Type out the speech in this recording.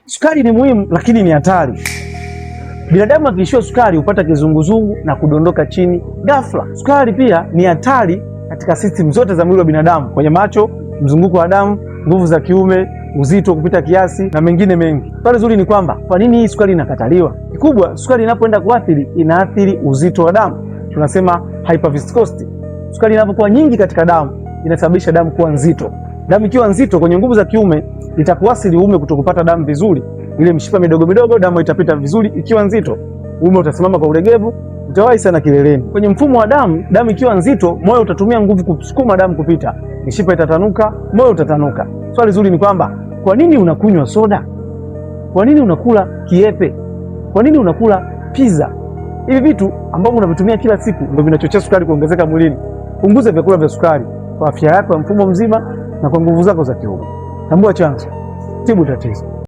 Sukari ni muhimu lakini ni hatari. Binadamu akiishiwa sukari hupata kizunguzungu na kudondoka chini ghafla. Sukari pia ni hatari katika system zote za mwili wa binadamu, kwenye macho, mzunguko wa damu, nguvu za kiume, uzito kupita kiasi na mengine mengi. Swali zuri ni kwamba kwa nini hii sukari inakataliwa? Kikubwa, sukari inapoenda kuathiri, inaathiri uzito wa damu. Tunasema hyperviscosity. Sukari inapokuwa nyingi katika damu inasababisha damu kuwa nzito. Damu ikiwa nzito kwenye nguvu za kiume itakuathiri uume kutokupata damu vizuri. Ile mishipa midogo midogo damu itapita vizuri. Ikiwa nzito, uume utasimama kwa ulegevu, utawahi sana kileleni. Kwenye mfumo wa damu, damu ikiwa nzito, moyo utatumia nguvu kusukuma damu kupita. Mishipa itatanuka, moyo utatanuka. Swali zuri ni kwamba kwa nini unakunywa soda? Kwa nini unakula kiepe? Kwa nini unakula pizza? Hivi vitu ambavyo unavitumia kila siku ndio vinachochea sukari kuongezeka mwilini. Punguza vyakula vya sukari kwa afya yako ya mfumo mzima na kwa nguvu zako za kiume. Tambua chanzo, tibu tatizo.